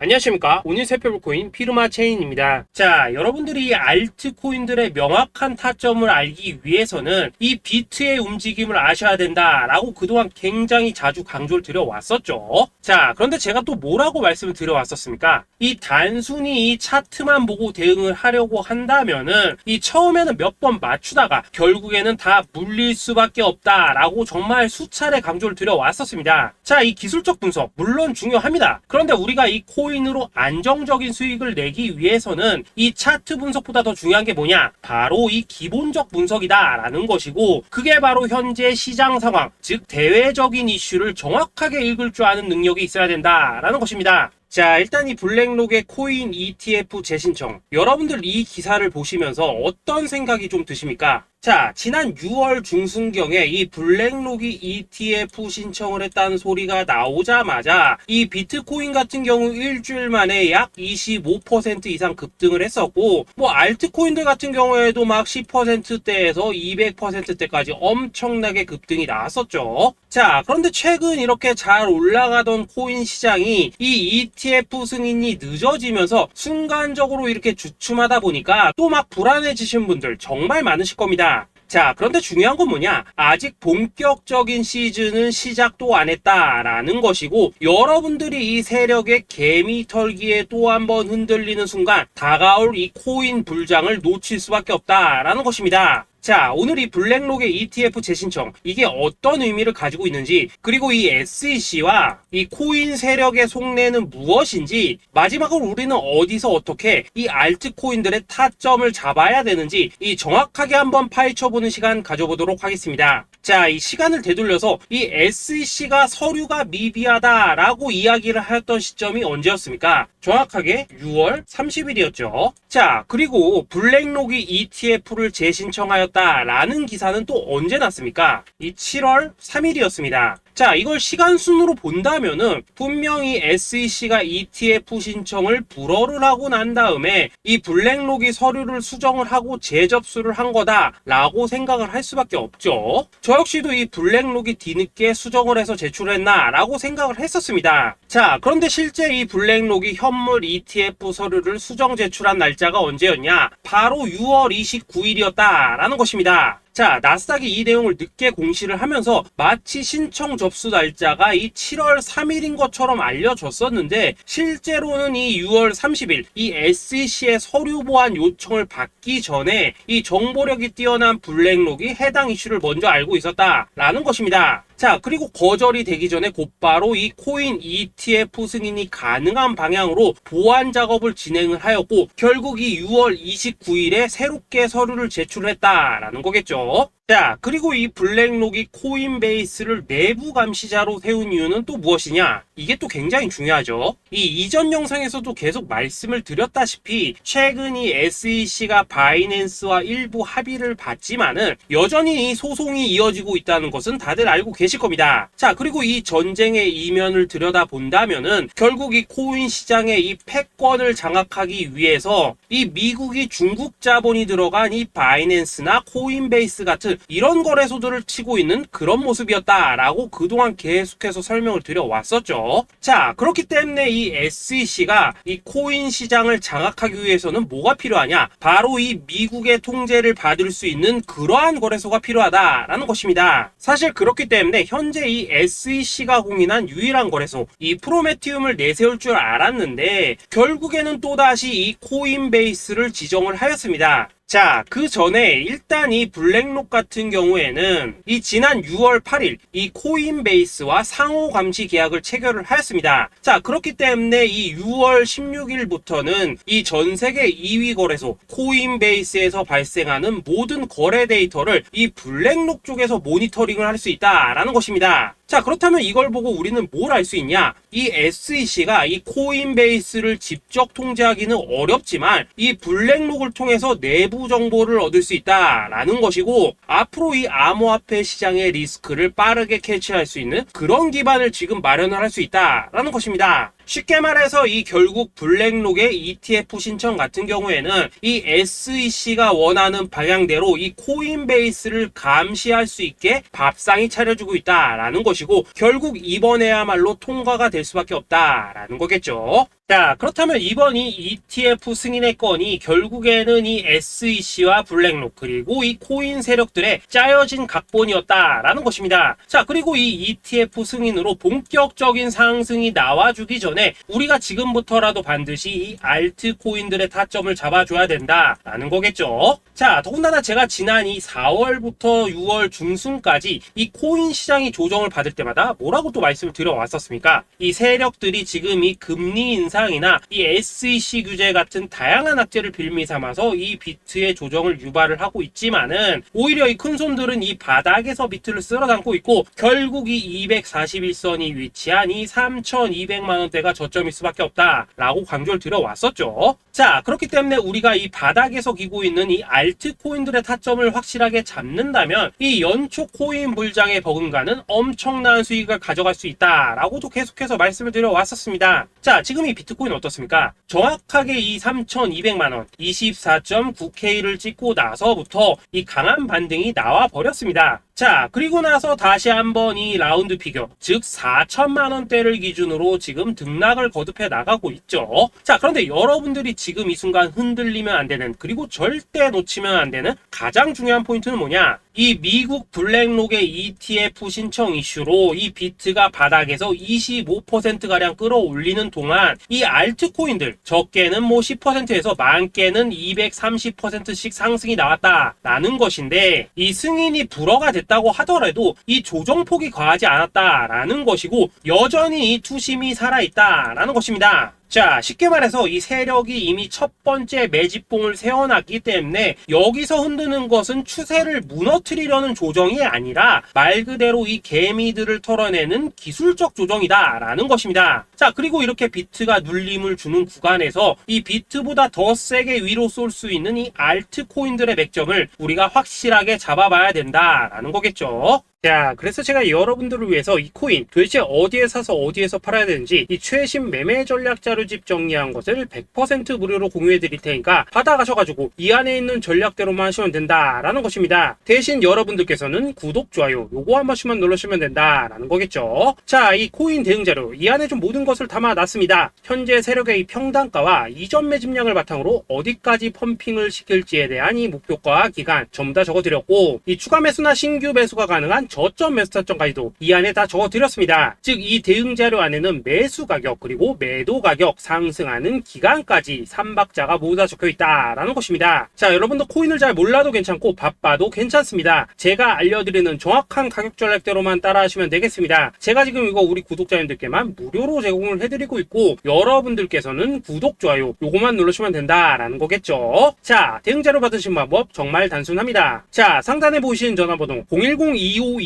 안녕하십니까. 오늘 살펴볼 코인 피르마 체인입니다. 자, 여러분들이 이 알트코인들의 명확한 타점을 알기 위해서는 이 비트의 움직임을 아셔야 된다라고 그동안 굉장히 자주 강조를 드려왔었죠. 자, 그런데 제가 또 뭐라고 말씀을 드려왔었습니까? 이 단순히 이 차트만 보고 대응을 하려고 한다면은 이 처음에는 몇 번 맞추다가 결국에는 다 물릴 수밖에 없다라고 정말 수차례 강조를 드려왔었습니다. 자, 이 기술적 분석 물론 중요합니다. 그런데 우리가 이 코인으로 안정적인 수익을 내기 위해서는 이 차트 분석보다 더 중요한 게 뭐냐? 바로 이 기본적 분석이다 라는 것이고, 그게 바로 현재 시장 상황, 즉 대외적인 이슈를 정확하게 읽을 줄 아는 능력이 있어야 된다라는 것입니다. 자, 일단 이 블랙록의 코인 ETF 재신청, 여러분들 이 기사를 보시면서 어떤 생각이 좀 드십니까? 자, 지난 6월 중순경에 이 블랙록이 ETF 신청을 했다는 소리가 나오자마자 이 비트코인 같은 경우 일주일 만에 약 25% 이상 급등을 했었고, 뭐 알트코인들 같은 경우에도 막 10%대에서 200%대까지 엄청나게 급등이 나왔었죠. 자, 그런데 최근 이렇게 잘 올라가던 코인 시장이 이 ETF 승인이 늦어지면서 순간적으로 이렇게 주춤하다 보니까 또 막 불안해지신 분들 정말 많으실 겁니다. 자, 그런데 중요한 건 뭐냐? 아직 본격적인 시즌은 시작도 안 했다라는 것이고, 여러분들이 이 세력의 개미 털기에 또 한 번 흔들리는 순간 다가올 이 코인 불장을 놓칠 수밖에 없다라는 것입니다. 자, 오늘 이 블랙록의 ETF 재신청, 이게 어떤 의미를 가지고 있는지, 그리고 이 SEC와 이 코인 세력의 속내는 무엇인지, 마지막으로 우리는 어디서 어떻게 이 알트코인들의 타점을 잡아야 되는지 이 정확하게 한번 파헤쳐보는 시간 가져보도록 하겠습니다. 자, 이 시간을 되돌려서 이 SEC가 서류가 미비하다라고 이야기를 하였던 시점이 언제였습니까? 정확하게 6월 30일이었죠. 자, 그리고 블랙록이 ETF를 재신청하였다라는 기사는 또 언제 났습니까? 이 7월 3일이었습니다. 자, 이걸 시간순으로 본다면은 분명히 SEC가 ETF 신청을 불허를 하고 난 다음에 이 블랙록이 서류를 수정을 하고 재접수를 한 거다라고 생각을 할 수밖에 없죠. 저 역시도 이 블랙록이 뒤늦게 수정을 해서 제출했나라고 생각을 했었습니다. 자, 그런데 실제 이 블랙록이 현물 ETF 서류를 수정 제출한 날짜가 언제였냐? 바로 6월 29일이었다라는 것입니다. 자, 나스닥이 이 내용을 늦게 공시를 하면서 마치 신청 접수 날짜가 이 7월 3일인 것처럼 알려졌었는데, 실제로는 이 6월 30일 이 SEC의 서류 보완 요청을 받기 전에 이 정보력이 뛰어난 블랙록이 해당 이슈를 먼저 알고 있었다라는 것입니다. 자, 그리고 거절이 되기 전에 곧바로 이 코인 ETF 승인이 가능한 방향으로 보완 작업을 진행을 하였고, 결국 이 6월 29일에 새롭게 서류를 제출했다라는 거겠죠. 자, 그리고 이 블랙록이 코인베이스를 내부 감시자로 세운 이유는 또 무엇이냐? 이게 또 굉장히 중요하죠. 이 이전 영상에서도 계속 말씀을 드렸다시피 최근 이 SEC가 바이낸스와 일부 합의를 봤지만은 여전히 이 소송이 이어지고 있다는 것은 다들 알고 계실 겁니다. 자, 그리고 이 전쟁의 이면을 들여다본다면은 결국 이 코인 시장의 이 패권을 장악하기 위해서 이 미국이 중국 자본이 들어간 이 바이낸스나 코인베이스 같은 이런 거래소들을 치고 있는 그런 모습이었다라고 그동안 계속해서 설명을 드려왔었죠. 자, 그렇기 때문에 이 SEC가 이 코인 시장을 장악하기 위해서는 뭐가 필요하냐? 바로 이 미국의 통제를 받을 수 있는 그러한 거래소가 필요하다라는 것입니다. 사실 그렇기 때문에 현재 이 SEC가 공인한 유일한 거래소, 이 프로메티움을 내세울 줄 알았는데 결국에는 또다시 이 코인베이스를 지정을 하였습니다. 자, 그 전에 일단 이 블랙록 같은 경우에는 이 지난 6월 8일 이 코인베이스와 상호 감시 계약을 체결을 하였습니다. 자, 그렇기 때문에 이 6월 16일부터는 이 전 세계 2위 거래소 코인베이스에서 발생하는 모든 거래 데이터를 이 블랙록 쪽에서 모니터링을 할 수 있다라는 것입니다. 자, 그렇다면 이걸 보고 우리는 뭘 알 수 있냐? 이 SEC가 이 코인베이스를 직접 통제하기는 어렵지만 이 블랙록을 통해서 내부 정보를 얻을 수 있다라는 것이고, 앞으로 이 암호화폐 시장의 리스크를 빠르게 캐치할 수 있는 그런 기반을 지금 마련을 할 수 있다라는 것입니다. 쉽게 말해서 이 결국 블랙록의 ETF 신청 같은 경우에는 이 SEC가 원하는 방향대로 이 코인베이스를 감시할 수 있게 밥상이 차려주고 있다라는 것이고, 결국 이번에야말로 통과가 될 수밖에 없다라는 거겠죠. 자, 그렇다면 이번 이 ETF 승인의 건이 결국에는 이 SEC와 블랙록 그리고 이 코인 세력들의 짜여진 각본이었다라는 것입니다. 자, 그리고 이 ETF 승인으로 본격적인 상승이 나와주기 전에 우리가 지금부터라도 반드시 이 알트코인들의 타점을 잡아줘야 된다라는 거겠죠. 자, 더군다나 제가 지난 이 4월부터 6월 중순까지 이 코인 시장이 조정을 받을 때마다 뭐라고 또 말씀을 드려왔었습니까? 이 세력들이 지금 이 금리 인상이나 이 SEC 규제 같은 다양한 악재를 빌미 삼아서 이 비트의 조정을 유발을 하고 있지만은 오히려 이 큰손들은 이 바닥에서 비트를 쓸어 담고 있고 결국 이 241선이 위치한 이 3,200만 원대가 저점일 수밖에 없다라고 강조를 드려왔었죠. 자, 그렇기 때문에 우리가 이 바닥에서 기고 있는 이 알트코인들의 타점을 확실하게 잡는다면 이 연초 코인 불장의 버금가는 엄청난 수익을 가져갈 수 있다라고도 계속해서 말씀을 드려왔었습니다. 자, 지금 이 비트코인 어떻습니까? 정확하게 이 3,200만원 24.9K를 찍고 나서부터 이 강한 반등이 나와 버렸습니다. 자, 그리고 나서 다시 한번 이 라운드 피겨, 즉 4천만원대를 기준으로 지금 등락을 거듭해 나가고 있죠. 자, 그런데 여러분들이 지금 이 순간 흔들리면 안 되는, 그리고 절대 놓치면 안 되는 가장 중요한 포인트는 뭐냐? 이 미국 블랙록의 ETF 신청 이슈로 이 비트가 바닥에서 25%가량 끌어올리는 동안 이 알트코인들 적게는 뭐 10%에서 많게는 230%씩 상승이 나왔다라는 것인데, 이 승인이 불허가 됐다고 하더라도 이 조정폭이 과하지 않았다라는 것이고 여전히 이 투심이 살아있다라는 것입니다. 자, 쉽게 말해서 이 세력이 이미 첫 번째 매집봉을 세워놨기 때문에 여기서 흔드는 것은 추세를 무너뜨리려는 조정이 아니라 말 그대로 이 개미들을 털어내는 기술적 조정이다라는 것입니다. 자, 그리고 이렇게 비트가 눌림을 주는 구간에서 이 비트보다 더 세게 위로 쏠 수 있는 이 알트코인들의 맥점을 우리가 확실하게 잡아봐야 된다라는 거겠죠. 자, 그래서 제가 여러분들을 위해서 이 코인 도대체 어디에 사서 어디에서 팔아야 되는지 이 최신 매매 전략 자료집 정리한 것을 100% 무료로 공유해 드릴 테니까 받아가셔가지고 이 안에 있는 전략대로만 하시면 된다라는 것입니다. 대신 여러분들께서는 구독, 좋아요 요거 한 번씩만 눌러주시면 된다라는 거겠죠. 자, 이 코인 대응 자료 이 안에 좀 모든 것을 담아놨습니다. 현재 세력의 이 평단가와 이전 매집량을 바탕으로 어디까지 펌핑을 시킬지에 대한 이 목표가 기간 전부 다 적어드렸고, 이 추가 매수나 신규 매수가 가능한 저점 매수 타점까지도 이 안에 다 적어드렸습니다. 즉 이 대응 자료 안에는 매수 가격 그리고 매도 가격 상승하는 기간까지 3박자가 모두 다 적혀있다라는 것입니다. 자, 여러분도 코인을 잘 몰라도 괜찮고 바빠도 괜찮습니다. 제가 알려드리는 정확한 가격 전략대로만 따라하시면 되겠습니다. 제가 지금 이거 우리 구독자님들께만 무료로 제공을 해드리고 있고 여러분들께서는 구독, 좋아요 요거만 누르시면 된다라는 거겠죠. 자, 대응 자료 받으신 방법 정말 단순합니다. 자, 상단에 보이시는 전화번호 010-2529-4421번으로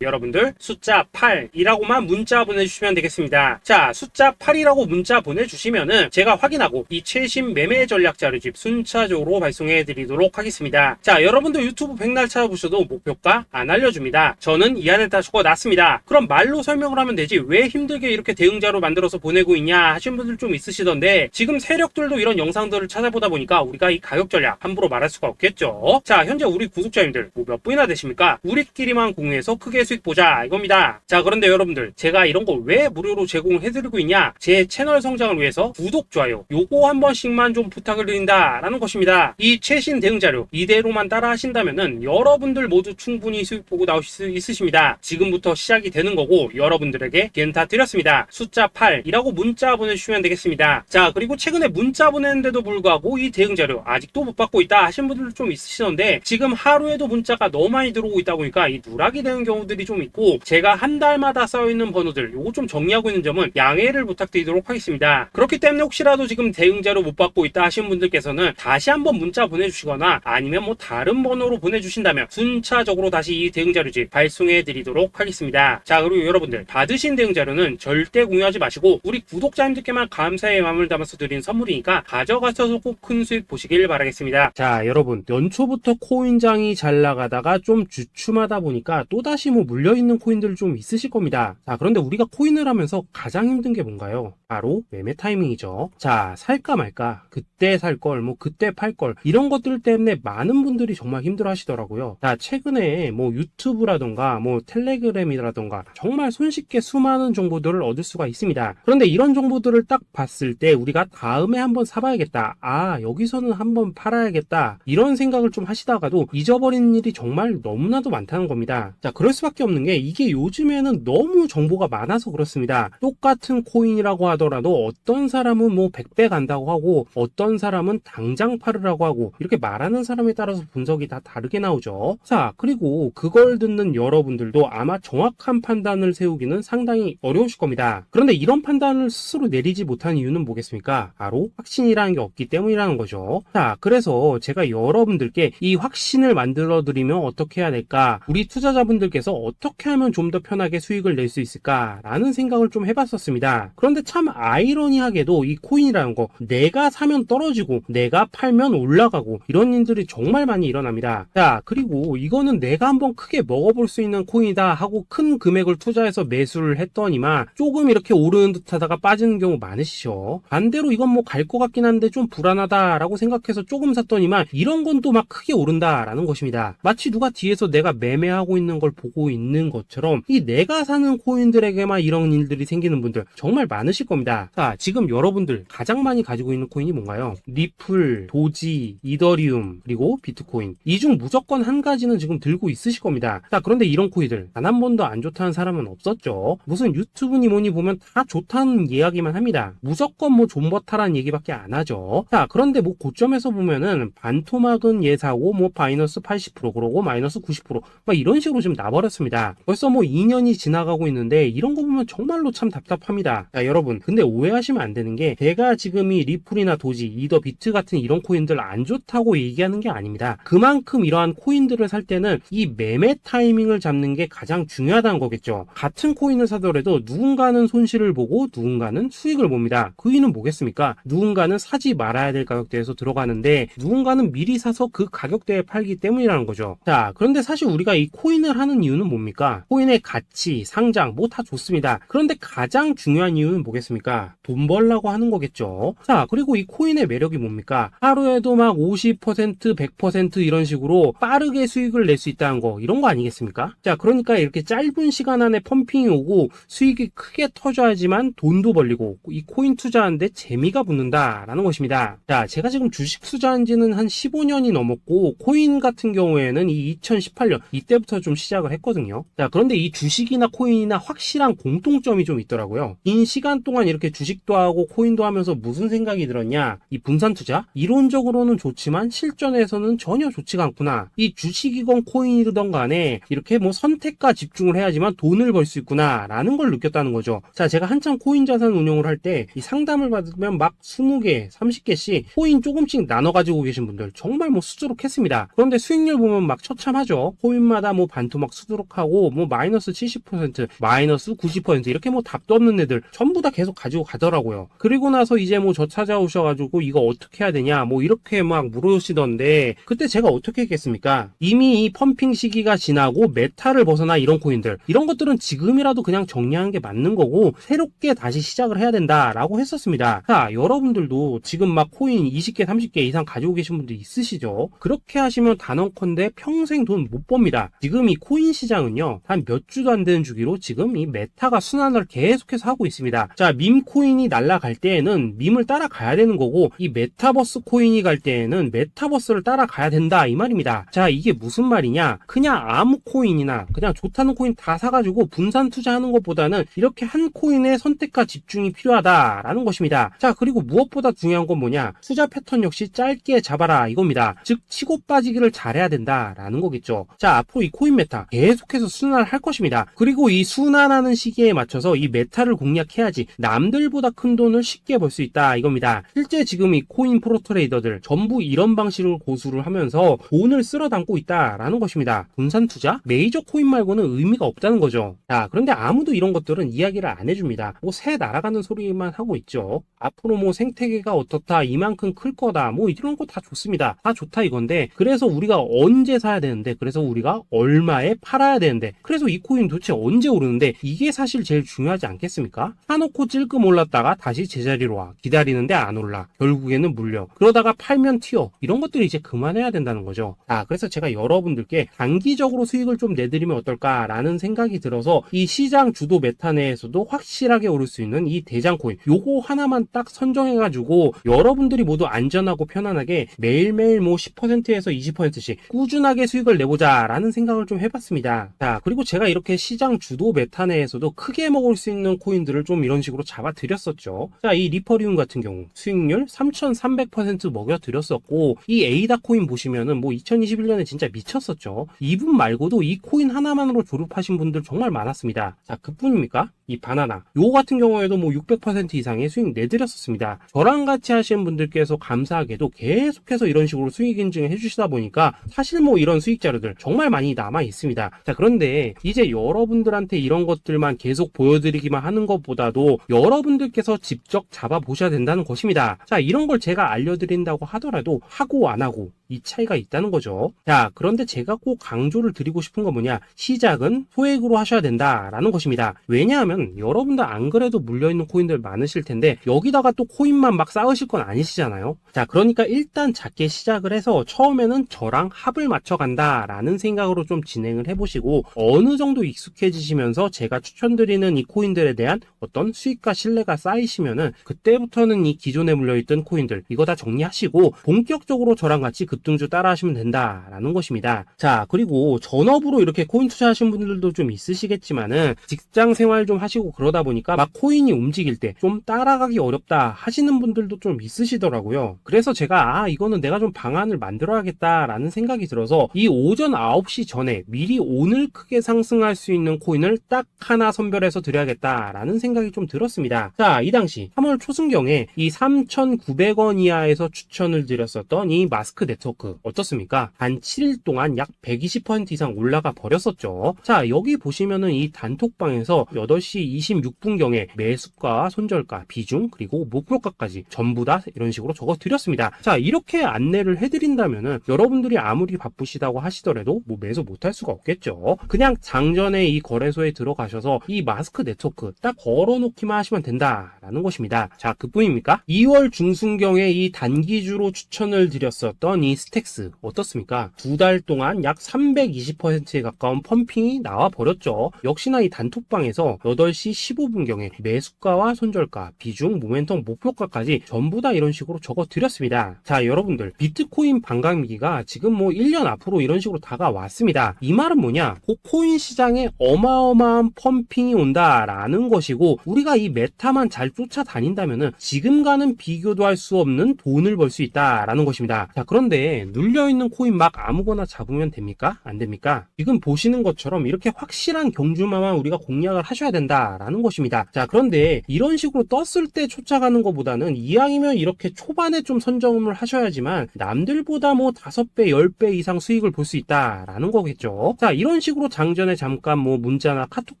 여러분들 숫자 8이라고만 문자 보내주시면 되겠습니다. 자, 숫자 8이라고 문자 보내주시면은 제가 확인하고 이 최신 매매 전략 자료집 순차적으로 발송해 드리도록 하겠습니다. 자, 여러분들 유튜브 백날 찾아보셔도 목표가 안 알려줍니다. 저는 이 안에 다 적어놨습니다. 그럼 말로 설명을 하면 되지 왜 힘들게 이렇게 대응 자료 만들어서 보내고 있냐 하신 분들 좀 있으시던데, 지금 세력들도 이런 영상들을 찾아보다 보니까 우리가 이 가격 전략 함부로 말할 수가 없겠죠. 자, 현재 우리 구독자님들 뭐 몇 분이나 되십니까? 우리끼리만 공유해서 크게 수익 보자 이겁니다. 자, 그런데 여러분들 제가 이런 거 왜 무료로 제공해드리고 있냐? 제 채널 성장을 위해서 구독, 좋아요 요거 한 번씩만 좀 부탁을 드린다 라는 것입니다. 이 최신 대응 자료 이대로만 따라 하신다면은 여러분들 모두 충분히 수익 보고 나오실 수 있으십니다. 지금부터 시작이 되는 거고 여러분들에게 기회는 다 드렸습니다. 숫자 8이라고 문자 보내주시면 되겠습니다. 자, 그리고 최근에 문자 보냈는데도 불구하고 이 대응 자료 아직도 못 받고 있다 하신 분들도 좀 있으시던데, 지금 하루에도 문자가 너무 많이 들어오고 있다 보니까 이 누락이 되는 경우들이 좀 있고 제가 한 달마다 쌓여있는 번호들 요거 좀 정리하고 있는 점은 양해를 부탁드리도록 하겠습니다. 그렇기 때문에 혹시라도 지금 대응 자료 못 받고 있다 하신 분들께서는 다시 한번 문자 보내주시거나 아니면 뭐 다른 번호로 보내주신다면 순차적으로 다시 이 대응 자료집 발송해 드리도록 하겠습니다. 자, 그리고 여러분들 받으신 대응 자료는 절대 공유하지 마시고 우리 구독자님들께만 감사의 마음을 담아서 드린 선물이니까 가져가셔서 꼭 큰 수익 보시길 바라겠습니다. 자, 여러분 연초부터 코인장이 잘 나가다가 경기가 좀 주춤하다 보니까 또다시 뭐 물려있는 코인들 좀 있으실 겁니다. 자, 그런데 우리가 코인을 하면서 가장 힘든 게 뭔가요? 바로 매매 타이밍이죠. 자, 살까 말까, 그때 살 걸, 뭐 그때 팔 걸, 이런 것들 때문에 많은 분들이 정말 힘들어 하시더라고요. 자, 최근에 뭐 유튜브라던가 뭐 텔레그램이라던가 정말 손쉽게 수많은 정보들을 얻을 수가 있습니다. 그런데 이런 정보들을 딱 봤을 때 우리가 다음에 한번 사봐야겠다, 아 여기서는 한번 팔아야겠다, 이런 생각을 좀 하시다가도 잊어버리는 일이 정말 너무나도 많다는 겁니다. 자, 그럴 수밖에 없는 게 이게 요즘에는 너무 정보가 많아서 그렇습니다. 똑같은 코인이라고 하더라도 어떤 사람은 뭐 100배 간다고 하고 어떤 사람은 당장 팔으라고 하고, 이렇게 말하는 사람에 따라서 분석이 다 다르게 나오죠. 자, 그리고 그걸 듣는 여러분들도 아마 정확한 판단을 세우기는 상당히 어려우실 겁니다. 그런데 이런 판단을 스스로 내리지 못한 이유는 뭐겠습니까? 바로 확신이라는 게 없기 때문이라는 거죠. 자, 그래서 제가 여러분들께 이 확신을 만들어 드리면 어떻게 해야 될까, 우리 투자자분들께서 어떻게 하면 좀 더 편하게 수익을 낼 수 있을까 라는 생각을 좀 해봤었습니다. 그런데 참 아이러니하게도 이 코인이라는 거, 내가 사면 떨어지고 내가 팔면 올라가고 이런 일들이 정말 많이 일어납니다. 자, 그리고 이거는 내가 한번 크게 먹어볼 수 있는 코인이다 하고 큰 금액을 투자해서 매수를 했더니만 조금 이렇게 오르는 듯 하다가 빠지는 경우 많으시죠. 반대로 이건 뭐 갈 것 같긴 한데 좀 불안하다라고 생각해서 조금 샀더니만 이런 건 또 막 크게 오른다라는 것입니다. 마치 누가 뒤에서 내가 매매하고 있는 걸 보고 있는 것처럼 이 내가 사는 코인들에게만 이런 일들이 생기는 분들 정말 많으실 겁니다. 자, 지금 여러분들 가장 많이 가지고 있는 코인이 뭔가요? 리플, 도지, 이더리움, 그리고 비트코인. 이 중 무조건 한 가지는 지금 들고 있으실 겁니다. 자, 그런데 이런 코인들 단 한 번도 안 좋다는 사람은 없었죠. 무슨 유튜브니 뭐니 보면 다 좋다는 이야기만 합니다. 무조건 뭐 존버타라는 얘기밖에 안 하죠. 자, 그런데 뭐 고점에서 보면은 반토막은 예사고 뭐 마이너스 80% 그러고 마이너스 90% 막 이런 식으로 지금 나버렸습니다. 벌써 뭐 2년이 지나가고 있는데 이런 거 보면 정말로 참 답답합니다. 자, 여러분 근데 오해하시면 안 되는 게 제가 지금 이 리플이나 도지, 이더, 비트 같은 이런 코인들 안 좋다고 얘기하는 게 아닙니다. 그만큼 이러한 코인들을 살 때는 이 매매 타이밍을 잡는 게 가장 중요하다는 거겠죠. 같은 코인을 사더라도 누군가는 손실을 보고 누군가는 수익을 봅니다. 그 이유는 뭐겠습니까? 누군가는 사지 말아야 될 가격대에서 들어가는데 누군가는 미리 사서 그 가격대에 팔기 때문이라는 거죠. 자, 그런데 사실 우리가 이 코인을 하는 이유는 뭡니까? 코인의 가치, 상장 뭐 다 좋습니다. 그런데 가장 중요한 이유는 뭐겠습니까? 돈 벌라고 하는 거겠죠. 자, 그리고 이 코인의 매력이 뭡니까? 하루에도 막 50%, 100% 이런 식으로 빠르게 수익을 낼 수 있다는 거, 이런 거 아니겠습니까? 자, 그러니까 이렇게 짧은 시간 안에 펌핑이 오고 수익이 크게 터져야지만 돈도 벌리고 이 코인 투자하는데 재미가 붙는다라는 것입니다. 자, 제가 지금 주식 투자한 지는 한 15년이 넘었고 코인 같은 경우에는 이 2018년 이때부터 좀 시작을 했거든요. 자, 그런데 이 주식이나 코인이나 확실한 공통점이 좀 있더라고요. 긴 시간 동안 이렇게 주식도 하고 코인도 하면서 무슨 생각이 들었냐? 이 분산 투자? 이론적으로는 좋지만 실전에서는 전혀 좋지가 않구나. 이 주식이건 코인이든 간에 이렇게 뭐 선택과 집중을 해야지만 돈을 벌 수 있구나 라는 걸 느꼈다는 거죠. 자, 제가 한참 코인 자산 운용을 할 때 이 상담을 받으면 막 20개, 30개씩 코인 조금씩 나눠 가지고 계신 분들 정말 뭐 수두룩했습니다. 그런데 수익률 보면 막 처참하죠. 코인마다 뭐 반토막 수두룩하고 뭐 마이너스 70%, 마이너스 90% 이렇게 뭐 답도 없는 애들 전부 다 계속 가지고 가더라고요. 그리고 나서 이제 뭐 저 찾아오셔가지고 이거 어떻게 해야 되냐 뭐 이렇게 막 물으시던데 그때 제가 어떻게 했겠습니까? 이미 이 펌핑 시기가 지나고 메타를 벗어나 이런 코인들, 이런 것들은 지금이라도 그냥 정리하는 게 맞는 거고 새롭게 다시 시작을 해야 된다라고 했었습니다. 자, 여러분들도 지금 막 코인 20개, 30개 이상 가지고 계신 분들 있으시죠? 그렇게 하시면 단언컨대 평생 돈 못 법니다. 지금 이 코인 시장은요, 한 몇 주도 안 되는 주기로 지금 이 메타가 순환을 계속해서 하고 있습니다. 자, 밈 코인이 날아갈 때에는 밈을 따라가야 되는 거고 이 메타버스 코인이 갈 때에는 메타버스를 따라가야 된다 이 말입니다. 자, 이게 무슨 말이냐? 그냥 아무 코인이나 그냥 좋다는 코인 다 사가지고 분산 투자하는 것보다는 이렇게 한 코인에 선택과 집중이 필요하다라는 것입니다. 자, 그리고 무엇보다 중요한 건 뭐냐? 투자 패턴 역시 짧게 잡아라 이겁니다. 즉 치고 빠지기를 잘해야 된다라는 거겠죠. 자, 앞으로 이 코인 메타 계속해서 순환을 할 것입니다. 그리고 이 순환하는 시기에 맞춰서 이 메타를 공략해야지 남들보다 큰 돈을 쉽게 벌 수 있다 이겁니다. 실제 지금 이 코인 프로 트레이더들 전부 이런 방식을 고수를 하면서 돈을 쓸어 담고 있다라는 것입니다. 분산 투자? 메이저 코인 말고는 의미가 없다는 거죠. 자, 그런데 아무도 이런 것들은 이야기를 안 해줍니다. 뭐 새 날아가는 소리만 하고 있죠. 앞으로 뭐 생태계가 어떻다, 이만큼 클 거다, 뭐 이런 거 다 좋습니다. 다 좋다 이건데 그래서 우리가 언제 사야 되는데, 그래서 우리가 얼마에 팔아야 되는데, 그래서 이 코인 도대체 언제 오르는데, 이게 사실 제일 중요하지 않겠습니까? 사놓고 찔끔 올랐다가 다시 제자리로 와, 기다리는데 안 올라, 결국에는 물려, 그러다가 팔면 튀어, 이런 것들이 이제 그만해야 된다는 거죠. 그래서 제가 여러분들께 단기적으로 수익을 좀 내드리면 어떨까라는 생각이 들어서 이 시장 주도 메타 내에서도 확실하게 오를 수 있는 이 대장 코인, 요거 하나만 딱 선정해가지고 여러분들이 모두 안전하고 편안하게 매일매일 뭐 10%에서 20%씩 꾸준하게 수익을 내보자 라는 생각을 좀 해봤습니다. 그리고 제가 이렇게 시장 주도 메타 내에서도 크게 먹을 수 있는 코인들을 좀 이런 식으로 잡아드렸었죠. 이 리퍼리움 같은 경우 수익률 3300% 먹여드렸었고, 이 에이다 코인 보시면은 뭐 2021년에 진짜 미쳤었죠. 이분 말고도 이 코인 하나만으로 졸업하신 분들 정말 많았습니다. 그뿐입니까? 이 바나나 요거 같은 경우에도 뭐 600% 이상의 수익 내드렸었습니다. 저랑 같이 하시는 분들께서 감사하게도 계속해서 이런 식으로 수익 인증을 해주시다 보니까 사실 뭐 이런 수익 자료들 정말 많이 남아 있습니다. 그런데 이제 여러분들한테 이런 것들만 계속 보여드리기만 하는 것보다도 여러분들께서 직접 잡아보셔야 된다는 것입니다. 이런 걸 제가 알려드린다고 하더라도 하고 안 하고 이 차이가 있다는 거죠. 그런데 제가 꼭 강조를 드리고 싶은 건 뭐냐, 시작은 소액으로 하셔야 된다라는 것입니다. 왜냐하면 여러분들 안 그래도 물려있는 코인들 많으실 텐데 여기다가 또 코인만 막 쌓으실 건 아니시잖아요. 그러니까 일단 작게 시작을 해서 처음에는 저랑 합을 맞춰 간다라는 생각으로 좀 진행을 해보시고, 어느 정도 익숙해지시면서 제가 추천드리는 이 코인들에 대한 어떤 수익과 신뢰가 쌓이시면은 그때부터는 이 기존에 물려있던 코인들 이거 다 정리하시고 본격적으로 저랑 같이 급등주 따라 하시면 된다라는 것입니다. 그리고 전업으로 이렇게 코인 투자하시는 분들도 좀 있으시겠지만은 직장 생활 좀 하시고 그러다 보니까 막 코인이 움직일 때 좀 따라가기 어렵다 하시는 분들도 좀 있으시더라고요. 그래서 제가 이거는 내가 좀 방안을 만들어야겠다라는 생각이 들어서 이 오전 9시 전에 미리 오늘 크게 상승할 수 있는 코인을 딱 하나 선별해서 드려야겠다라는 생각이 좀 들었습니다. 이 당시 3월 초순경에 이 3,900원 이하에서 추천을 드렸었던 이 마스크 네트워크 어떻습니까? 단 7일 동안 약 120% 이상 올라가 버렸었죠. 여기 보시면은 이 단톡방에서 8시 26분경에 매수가, 손절가, 비중, 그리고 목표가까지 전부 다 이런 식으로 적어 드렸습니다. 이렇게 안내를 해드린다면은 여러분들이 아무리 바쁘시다고 하시더라도 뭐 매수 못할 수가 없겠죠. 그냥 장전에 이 거래소에 들어가셔서 이 마스크 네트워크 딱 걸어놓기만 하시면 된다라는 것입니다. 그뿐입니까? 2월 중순경에 이 단기주로 추천을 드렸었던 이 스택스 어떻습니까? 2달 동안 약 320%에 가까운 펌핑이 나와 버렸죠. 역시나 이 단톡방에서 8시 15분경에 매수가와 손절가, 비중, 모멘텀, 목표가까지 전부 다 이런 식으로 적어 드렸습니다. 여러분들 비트코인 반감기가 지금 뭐 1년 앞으로 이런 식으로 다가왔습니다. 이 말은 뭐냐, 코인 시장에 어마어마한 펌핑이 온다라는 것이고, 우리가 이 메타만 잘 쫓아다닌다면은 지금과는 비교도 할 수 없는 돈을 벌 수 있다라는 것입니다. 그런데 눌려있는 코인 막 아무거나 잡으면 됩니까? 안 됩니까? 지금 보시는 것처럼 이렇게 확실한 경주마만 우리가 공략을 하셔야 된다라는 것입니다. 그런데 이런 식으로 떴을 때 쫓아가는 것보다는 이왕이면 이렇게 초반에 좀 선점을 하셔야지만 남들보다 뭐 5배, 10배 이상 수익을 볼 수 있다라는 거겠죠. 이런 식으로 장전에 잠깐 뭐 문자나 카톡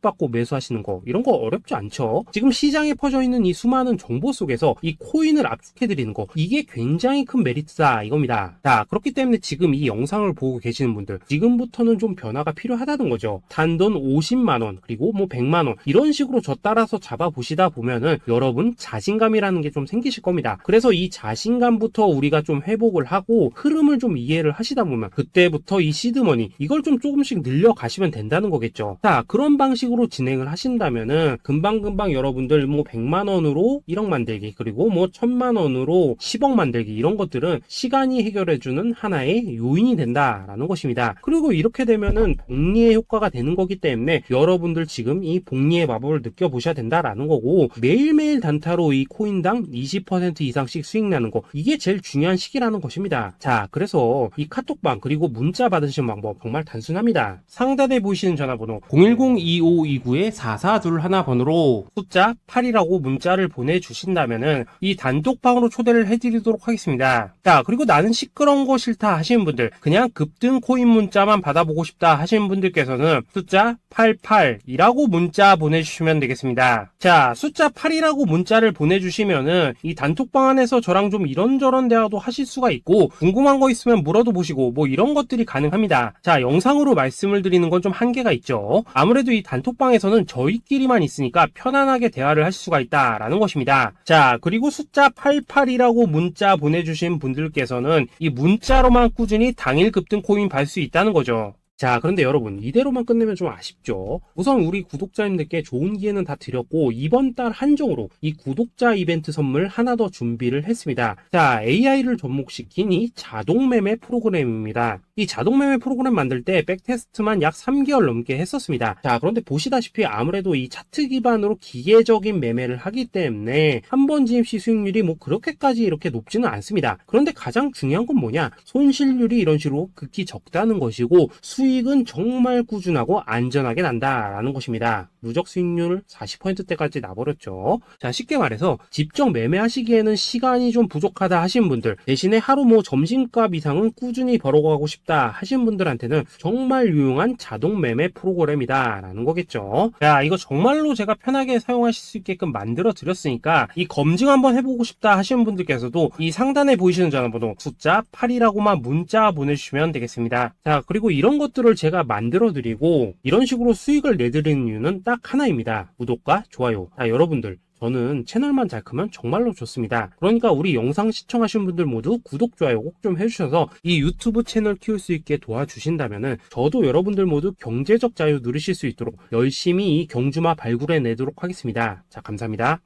받고 매수하시는 거 이런 거 어렵지 않죠. 지금 시장에 퍼져 있는 이 수많은 정보 속에서 이 코인을 압축해드리는 거, 이게 굉장히 큰 메리트다 이겁니다. 그렇기 때문에 지금 이 영상을 보고 계시는 분들 지금부터는 좀 변화가 필요하다는 거죠. 단돈 50만원 그리고 뭐 100만원 이런 식으로 저 따라서 잡아보시다 보면은 여러분 자신감이라는 게 좀 생기실 겁니다. 그래서 이 자신감부터 우리가 좀 회복을 하고 흐름을 좀 이해를 하시다 보면 그때부터 이 시드머니 이걸 좀 조금씩 늘려가시면 된다는 거겠죠. 그런 방식으로 진행을 하신다면은 금방금방 여러분들 뭐 100만원으로 1억 만들기, 그리고 뭐 1000만원으로 10억 만들기, 이런 것들은 시간이 해결해주는 하나의 요인이 된다라는 것입니다. 그리고 이렇게 되면은 복리의 효과가 되는 거기 때문에 여러분들 지금 이 복리의 마법을 느껴보셔야 된다라는 거고, 매일매일 단타로 이 코인당 20% 이상씩 수익 나는 거, 이게 제일 중요한 시기라는 것입니다. 그래서 이 카톡방 그리고 문자 받으시는 방법 정말 단순합니다. 상단에 보이시는 전화번호 010-2529-4421 번호로 숫자 8이라고 문자를 보내주신다면은 이 단톡방으로 초대를 해드리도록 하겠습니다. 그리고 나는 시끄러 그런 거 싫다 하시는 분들, 그냥 급등 코인 문자만 받아보고 싶다 하시는 분들께서는 숫자 88이라고 문자 보내주시면 되겠습니다. 자, 숫자 8이라고 문자를 보내주시면은 이 단톡방 안에서 저랑 좀 이런저런 대화도 하실 수가 있고, 궁금한 거 있으면 물어도 보시고 뭐 이런 것들이 가능합니다. 자, 영상으로 말씀을 드리는 건 좀 한계가 있죠. 아무래도 이 단톡방에서는 저희끼리만 있으니까 편안하게 대화를 할 수가 있다라는 것입니다. 자, 그리고 숫자 88이라고 문자 보내주신 분들께서는 이 문자로만 꾸준히 당일 급등 코인 받을 수 있다는 거죠. 자, 그런데 여러분, 이대로만 끝내면 좀 아쉽죠. 우선 우리 구독자님들께 좋은 기회는 다 드렸고, 이번 달 한정으로 이 구독자 이벤트 선물 하나 더 준비를 했습니다. 자, AI를 접목시킨 이 자동매매 프로그램입니다. 이 자동매매 프로그램 만들 때 백테스트만 약 3개월 넘게 했었습니다. 자, 그런데 보시다시피 아무래도 이 차트 기반으로 기계적인 매매를 하기 때문에 한 번 지임 시 수익률이 뭐 그렇게까지 이렇게 높지는 않습니다. 그런데 가장 중요한 건 뭐냐? 손실률이 이런 식으로 극히 적다는 것이고, 수익은 정말 꾸준하고 안전하게 난다라는 것입니다. 누적 수익률 40%대까지 나버렸죠. 자, 쉽게 말해서 직접 매매하시기에는 시간이 좀 부족하다 하신 분들, 대신에 하루 뭐 점심값 이상은 꾸준히 벌어가고 싶다 하신 분들한테는 정말 유용한 자동 매매 프로그램이다 라는 거겠죠. 자, 이거 정말로 제가 편하게 사용하실 수 있게끔 만들어 드렸으니까 이 검증 한번 해보고 싶다 하시는 분들께서도 이 상단에 보이시는 전화번호 숫자 8이라고만 문자 보내주시면 되겠습니다. 자, 그리고 이런 것들을 제가 만들어 드리고 이런 식으로 수익을 내드리는 이유는 딱 하나입니다. 구독과 좋아요. 자, 여러분들, 저는 채널만 잘 크면 정말로 좋습니다. 그러니까 우리 영상 시청하신 분들 모두 구독, 좋아요 꼭 좀 해주셔서 이 유튜브 채널 키울 수 있게 도와주신다면은 저도 여러분들 모두 경제적 자유 누리실 수 있도록 열심히 이 경주마 발굴해 내도록 하겠습니다. 자, 감사합니다.